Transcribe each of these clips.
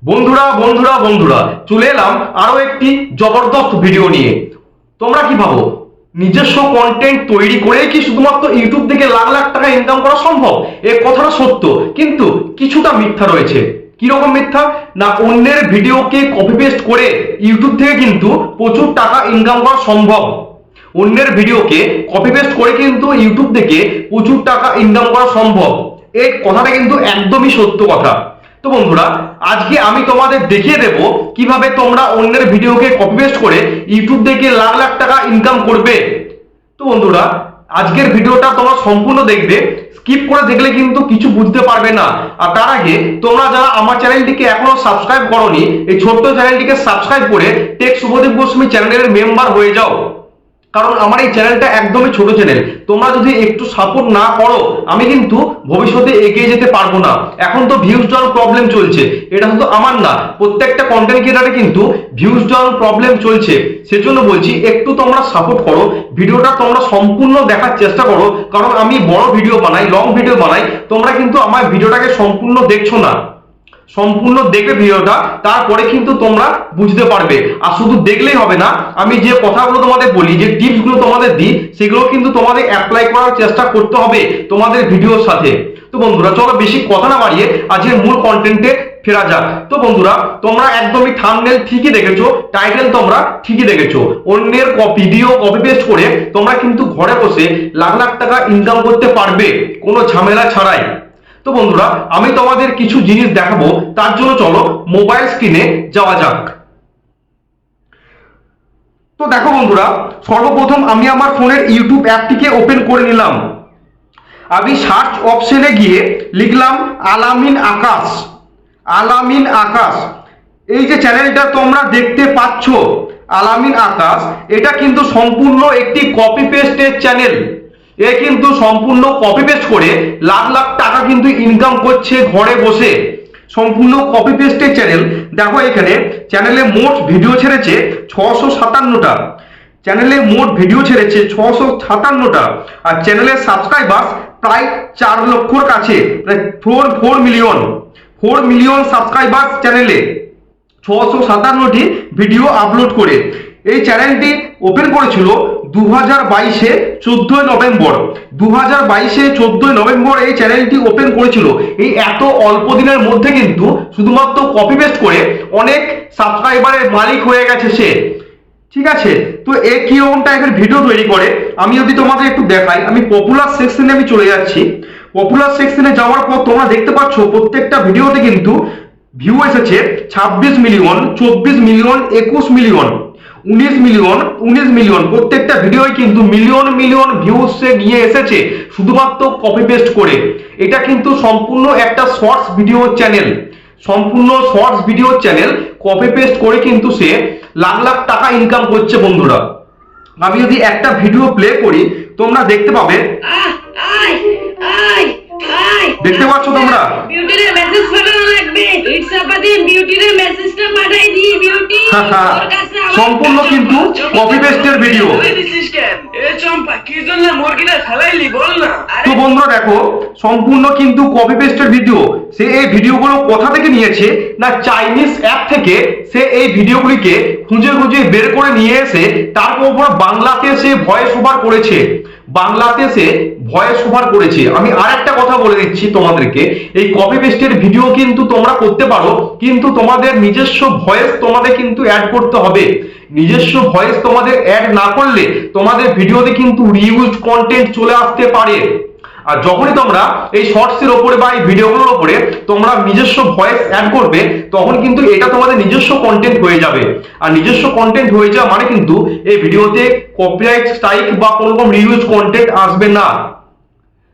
বন্ধুরা বন্ধুরা বন্ধুরা চলে এলাম আরো একটি জবরদস্ত ভিডিও নিয়ে। তোমরা কি ভাবো নিজস্ব কন্টেন্ট তৈরি করে কি শুধুমাত্র ইউটিউব থেকে লাখ লাখ টাকা ইনকাম করা সম্ভব? এই কথাটা সত্য, কিন্তু কিছুটা মিথ্যা রয়েছে। কিরকম মিথ্যা? না, অন্যের ভিডিওকে কপি পেস্ট করে ইউটিউব থেকে কিন্তু প্রচুর টাকা ইনকাম করা সম্ভব। অন্যের ভিডিওকে কপি পেস্ট করে কিন্তু ইউটিউব থেকে প্রচুর টাকা ইনকাম করা সম্ভব। এই কথাটা কিন্তু একদমই সত্য কথা। তো বন্ধুরা, আজকে আমি তোমাদের দেখিয়ে দেব কিভাবে তোমরা অন্যের ভিডিওকে কপি পেস্ট করে ইউটিউব থেকে লাখ লাখ টাকা ইনকাম করবে। তো বন্ধুরা, আজকের ভিডিওটা তোমরা সম্পূর্ণ দেখবে, স্কিপ করে দেখলে কিন্তু কিছু বুঝতে পারবে না। আর তার আগে তোমরা যারা আমার চ্যানেলটিকে এখনো সাবস্ক্রাইব করোনি, এই ছোট্ট চ্যানেলটিকে সাবস্ক্রাইব করে টেক শুভদীপ গোস্বামী চ্যানেলের মেম্বার হয়ে যাও। কারণ আমার এই চ্যানেলটা একদমই ছোট চ্যানেল, তোমরা যদি একটু সাপোর্ট না করো আমি কিন্তু ভবিষ্যতে এগিয়ে যেতে পারবো না। এখন তো ভিউজ ডাউন প্রবলেম চলছে, এটা শুধু আমার না, প্রত্যেকটা কন্টেন্ট ক্রিয়েটারে কিন্তু ভিউজ ডাউন প্রবলেম চলছে। সেজন্য বলছি একটু তোমরা সাপোর্ট করো, ভিডিওটা তোমরা সম্পূর্ণ দেখার চেষ্টা করো। কারণ আমি বড় ভিডিও বানাই, লং ভিডিও বানাই, তোমরা কিন্তু আমার ভিডিওটাকে সম্পূর্ণ দেখছো না। সম্পূর্ণ দেখবে ভিডিওটা, তারপরে কিন্তু তোমরা বুঝতে পারবে। আর শুধু দেখলেই হবে না, আমি যে কথাগুলো তোমাদের বলি, যে টিপসগুলো তোমাদের দিই, সেগুলো কিন্তু তোমাদের অ্যাপ্লাই করার চেষ্টা করতে হবে তোমাদের ভিডিওর সাথে। তো বন্ধুরা চলো বেশি কথা না বাড়িয়ে আজকের মূল কন্টেন্টে ফেরা যাক। তো বন্ধুরা, তোমরা একদমই থাম্বনেল ঠিকই দেখেছো, টাইটেল তোমরা ঠিকই দেখেছো। অন্যের ভিডিও কপি পেস্ট করে তোমরা কিন্তু ঘরে বসে লাখ লাখ টাকা ইনকাম করতে পারবে কোনো ঝামেলা ছাড়াই। তো বন্ধুরা, আমি তোমাদের কিছু জিনিস দেখাবো, তার জন্য চলো মোবাইল স্ক্রিনে যাওয়া যাক। তো দেখো বন্ধুরা, সর্বপ্রথম আমি আমার ফোনের ইউটিউব অ্যাপটিকে ওপেন করে নিলাম। আমি সার্চ অপশনে গিয়ে লিখলাম আলামিন আকাশ। আলামিন আকাশ, এই যে চ্যানেলটা তোমরা দেখতে পাচ্ছ আলামিন আকাশ, এটা কিন্তু সম্পূর্ণ একটি কপি পেস্টের চ্যানেল। এ কিন্তু সম্পূর্ণ কপি পেস্ট করে লাখ লাখ টাকা কিন্তু ইনকাম করছে ঘরে বসে। সম্পূর্ণ কপি পেস্টের চ্যানেল। দেখো এখানে চ্যানেলে মোট ভিডিও ছেড়েছে 657টা। চ্যানেলে মোট ভিডিও ছেড়েছে 657টা। আর চ্যানেলের সাবস্ক্রাইবার প্রায় 4 লক্ষর কাছে, প্রায় 4 মিলিয়ন সাবস্ক্রাইবার চ্যানেলে। 657টি ভিডিও আপলোড করে এই চ্যানেলটি ওপেন করেছিল 2022-এ 14 নভেম্বর। 2022-এ 14 নভেম্বর এই চ্যানেলটি ওপেন করেছিল। এই এত অল্প দিনের মধ্যে কিন্তু শুধুমাত্র কপি পেস্ট করে অনেক সাবস্ক্রাইবারের মালিক হয়ে গেছে সে। ঠিক আছে, তো এ কিরকম টাইপের ভিডিও তৈরি করে আমি যদি তোমাদের একটু দেখাই। আমি পপুলার সেকশনে আমি চলে যাচ্ছি। পপুলার সেকশনে যাওয়ার পর তোমরা দেখতে পাচ্ছ প্রত্যেকটা ভিডিওতে কিন্তু ভিউ এসেছে 26 মিলিয়ন, 24 মিলিয়ন, 21 মিলিয়ন, 19 মিলিয়ন। প্রত্যেকটা ভিডিওই কিন্তু মিলিয়ন মিলিয়ন ভিউজ সে নিয়ে এসেছে শুধুমাত্র কপি পেস্ট করে। এটা কিন্তু সম্পূর্ণ একটা শর্টস ভিডিও চ্যানেল, সম্পূর্ণ shorts video channel. Copy paste করে কিন্তু সে লাখ লাখ টাকা ইনকাম করছে। বন্ধুরা, আমি যদি একটা ভিডিও প্লে করি তোমরা দেখতে পাবে, দেখতে পাচ্ছ তোমরা বিউটির মেসেজ পাঠানো লাগবে। ইটসাপাতি বিউটির মেসেজটা পাঠাই দি। বিউটি ওর কাছে সম্পূর্ণ কিন্তু কপি পেস্টের ভিডিও। এ চম্পা কি জন্য মুরগিটা ফেলাইলি বল না। তো বন্ধুরা দেখো, সম্পূর্ণ কিন্তু কপি পেস্টের ভিডিও। সে এই ভিডিওগুলো কোথা থেকে নিয়েছে? না, চাইনিজ অ্যাপ থেকে সে এই ভিডিওগুলিকে খুঁজে খুঁজে বের করে নিয়ে এসে তারপর বাংলাতে সে ভয়েস ওভার করেছে। বাংলাতে সে ভয়েস ওভার করেছে। আমি আর একটা কথা বলে দিচ্ছি তোমাদেরকে, এই কপি পেস্টের ভিডিও কিন্তু তোমরা করতে পারো, কিন্তু তোমাদের নিজস্ব ভয়েস তোমাদের কিন্তু অ্যাড করতে হবে। নিজস্ব ভয়েস তোমাদের অ্যাড না করলে তোমাদের ভিডিওতে কিন্তু রিউজড কন্টেন্ট চলে আসতে পারে। আর যখনই তোমরা এই শর্টসের ওপরে বা এই ভিডিওগুলোর ওপরে তোমরা নিজস্ব ভয়েস অ্যাড করবে, তখন কিন্তু এটা তোমাদের নিজস্ব কন্টেন্ট হয়ে যাবে। আর নিজস্ব কন্টেন্ট হয়ে যাওয়া মানে কিন্তু এই ভিডিওতে কপিরাইট স্ট্রাইক বা কোনো রকম রিউজ কন্টেন্ট আসবে না।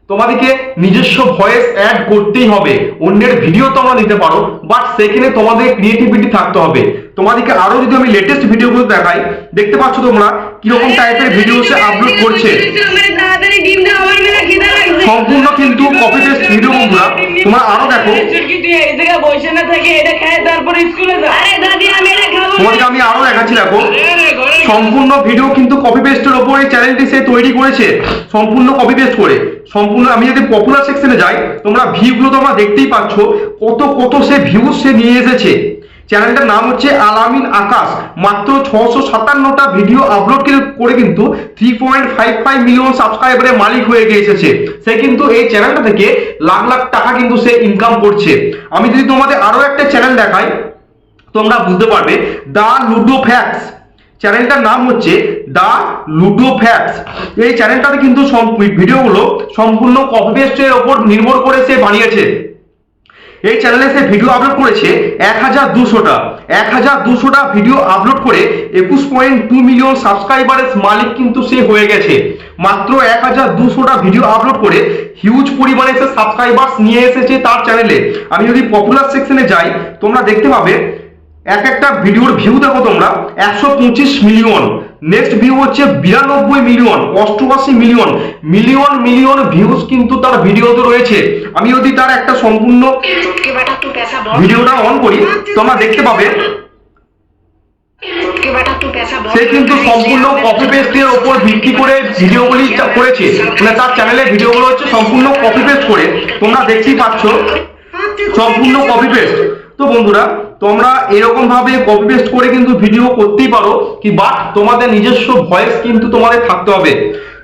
তোমাদেরকে নিজস্ব ভয়েস অ্যাড করতেই হবে। অন্যের ভিডিও তোমরা দিতে পারো, বাট সেখানে তোমাদের ক্রিয়েটিভিটি থাকতে হবে। তোমাদেরকে আরো যদি আমি লেটেস্ট ভিডিওগুলো দেখাই, দেখতে পাচ্ছ তোমরা কিরকম টাইপের ভিডিও সে আপলোড করছে। সম্পূর্ণ কিন্তু কপি পেস্ট ভিডিও। বন্ধুরা তোমরা আরো দেখো, তোমাদেরকে আমি আরো দেখাচ্ছি। দেখো সম্পূর্ণ ভিডিও কিন্তু কপি পেস্টের ওপর এই চ্যানেলটি সে তৈরি করেছে, সম্পূর্ণ কপি পেস্ট করে। সম্পূর্ণ আমি যদি পপুলার সেকশনে যাই, তোমরা ভিউগুলো তোমরা দেখতেই পাচ্ছ কত কত সে ভিউজ সে নিয়ে এসেছে। চ্যানেলটার নাম হচ্ছে আলামিন আকাশ। মাত্র 657টা ভিডিও আপলোড করে কিন্তু 3.55 মিলিয়ন সাবস্ক্রাইবারের মালিক হয়ে গিয়েছে। সে কিন্তু এই চ্যানেলটা থেকে লাখ লাখ টাকা কিন্তু সে ইনকাম করছে। আমি যদি তোমাদের আরো একটা চ্যানেল দেখাই তোমরা বুঝতে পারবে, দা লুডো ফ্যাক্টস। চ্যানেলটার নাম হচ্ছে দা লুডো ফ্যাক্টস। এই চ্যানেলটাতে কিন্তু ভিডিওগুলো সম্পূর্ণ কপি পেস্টের ওপর নির্ভর করে সে বানিয়েছে। এই চ্যানেলে সে ভিডিও আপলোড করেছে 1200টা ভিডিও আপলোড করে 21.2 মিলিয়ন সাবস্ক্রাইবারের মালিক কিন্তু সে হয়ে গেছে। মাত্র 1200টা ভিডিও আপলোড করে হিউজ পরিমাণে সে সাবস্ক্রাইবার্স নিয়ে এসেছে তার চ্যানেলে। আমি যদি পপুলার সেকশনে যাই তোমরা দেখতে পাবে এক একটা ভিডিওর ভিউ দেখো তোমরা 125 মিলিয়ন, নেক্সট ভিউ হচ্ছে 92 মিলিয়ন, 88 মিলিয়ন, মিলিয়ন ভিউজ কিন্তু তার ভিডিওতে রয়েছে। আমি যদি তার একটা সম্পূর্ণ ভিডিওটা অন করি তোমরা দেখতে পাবে সে কিন্তু সম্পূর্ণ কপি পেস্টের উপর ভিত্তি করে ভিডিওগুলি করেছে। মানে তার চ্যানেলে ভিডিওগুলো হচ্ছে সম্পূর্ণ কপি পেস্ট করে, তোমরা দেখতেই পাচ্ছ সম্পূর্ণ কপি পেস্ট। তো বন্ধুরা তোমরা এরকম ভাবে কপি পেস্ট করে কিন্তু ভিডিও করতেই পারো, কি বাট তোমাদের নিজস্ব ভয়েস কিন্তু তোমাদের থাকতে হবে,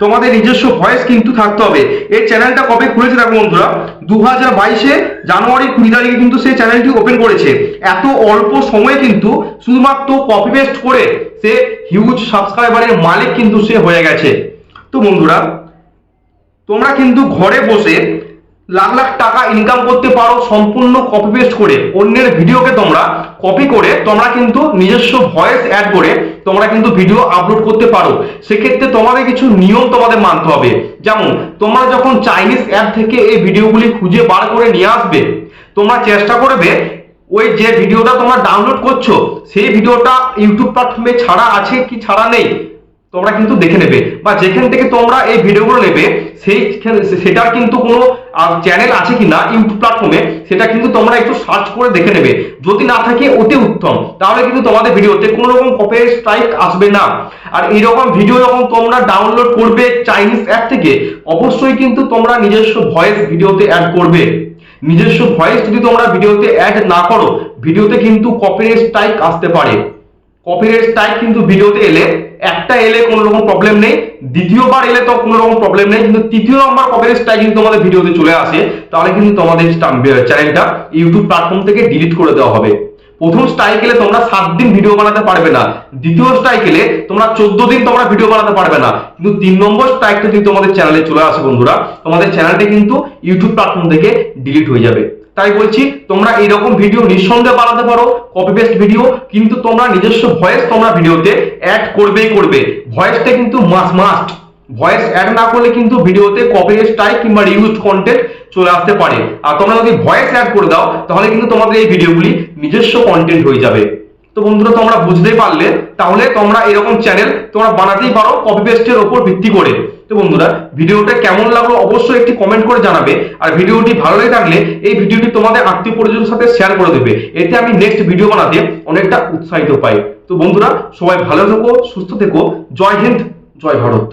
তোমাদের নিজস্ব ভয়েস কিন্তু থাকতে হবে। এই চ্যানেলটা কবে খুলেছে দেখো বন্ধুরা, 2022 জানুয়ারি 20 তারিখে কিন্তু সেই চ্যানেলটি ওপেন করেছে। এত অল্প সময়ে কিন্তু শুধুমাত্র কপি পেস্ট করে সে হিউজ সাবস্ক্রাইবারের মালিক কিন্তু সে হয়ে গেছে। তো বন্ধুরা তোমরা কিন্তু ঘরে বসে লাখ লাখ টাকা ইনকাম করতে পারো সম্পূর্ণ কপি পেস্ট করে। অন্যের ভিডিওকে তোমরা কপি করে তোমরা কিন্তু নিজস্ব ভয়েস অ্যাড করে তোমরা কিন্তু ভিডিও আপলোড করতে পারো। সেক্ষেত্রে তোমাদের কিছু নিয়ম তোমাদের মানতে হবে। যেমন তোমরা যখন চাইনিজ অ্যাপ থেকে এই ভিডিওগুলি খুঁজে বার করে নিয়ে আসবে, তোমরা চেষ্টা করবে ওই যে ভিডিওটা তোমরা ডাউনলোড করছো সেই ভিডিওটা ইউটিউব প্ল্যাটফর্মে ছাড়া আছে কি ছাড়া নেই তোমরা কিন্তু দেখে নেবে, বা যেখান থেকে তোমরা এই ভিডিওগুলো নেবে সেটার কিন্তু কোনো চ্যানেল আছে কিনা ইউটিউব প্ল্যাটফর্মে সেটা কিন্তু তোমরা একটু সার্চ করে দেখে নেবে। যদি না থাকে অতি উত্তম, তাহলে কিন্তু তোমাদের ভিডিওতে কোনো রকম কপিরাইট স্ট্রাইক আসবে না। আর এইরকম ভিডিও যখন তোমরা ডাউনলোড করবে চাইনিজ অ্যাপ থেকে, অবশ্যই কিন্তু তোমরা নিজস্ব ভয়েস ভিডিওতে অ্যাড করবে। নিজস্ব ভয়েস যদি তোমরা ভিডিওতে অ্যাড না করো ভিডিওতে কিন্তু কপিরাইট স্ট্রাইক আসতে পারে। কপিরাইট স্ট্রাইক কিন্তু ভিডিওতে একটা এলে কোনো রকম প্রবলেম নেই, দ্বিতীয়বার এলে তো কোনো রকম প্রবলেম নেই, কিন্তু তৃতীয় নম্বর কপিরাইট স্ট্রাইক যদি তোমাদের ভিডিওতে চলে আসে তাহলে কিন্তু তোমাদের চ্যানেলটা ইউটিউব প্ল্যাটফর্ম থেকে ডিলিট করে দেওয়া হবে। প্রথম স্ট্রাইক এলে তোমরা 7 দিন ভিডিও বানাতে পারবে না, দ্বিতীয় স্ট্রাইক এলে তোমরা 14 দিন তোমরা ভিডিও বানাতে পারবে না, কিন্তু 3 নম্বর স্ট্রাইকটা যদি তোমাদের চ্যানেলে চলে আসে বন্ধুরা, তোমাদের চ্যানেলটা কিন্তু ইউটিউব প্ল্যাটফর্ম থেকে ডিলিট হয়ে যাবে। তাই বলছি তোমরা এইরকম ভিডিও নিঃসন্দেহে বানাতে পারো কপি পেস্ট ভিডিও, কিন্তু তোমরা নিজস্ব ভয়েস তোমরা ভিডিওতে অ্যাড করবেই করবে। ভয়েসটা কিন্তু মাস্ট, ভয়েস অ্যাড না করলে কিন্তু ভিডিওতে কপিরাইট স্ট্রাইক কিংবা রিউজড কন্টেন্ট চলে আসতে পারে। আর তোমরা যদি ভয়েস অ্যাড করে দাও তাহলে কিন্তু তোমাদের এই ভিডিওগুলি নিজস্ব কন্টেন্ট হয়ে যাবে। তো বন্ধুরা তোমরা বুঝতেই পারলে, তাহলে তোমরা এরকম চ্যানেল তোমরা বানাতেই পারো কপি পেস্টের উপর ভিত্তি করে। তো বন্ধুরা ভিডিওটা কেমন লাগলো অবশ্যই একটি কমেন্ট করে জানাবে। আর ভিডিওটি ভালো লেগে থাকলে এই ভিডিওটি তোমাদের আত্মীয় পরিজনের সাথে শেয়ার করে দেবে, এতে আমি নেক্সট ভিডিও বানাতে অনেকটা উৎসাহিত পাই। তো বন্ধুরা সবাই ভালো থেকো, সুস্থ থেকো, জয় হিন্দ, জয় ভারত।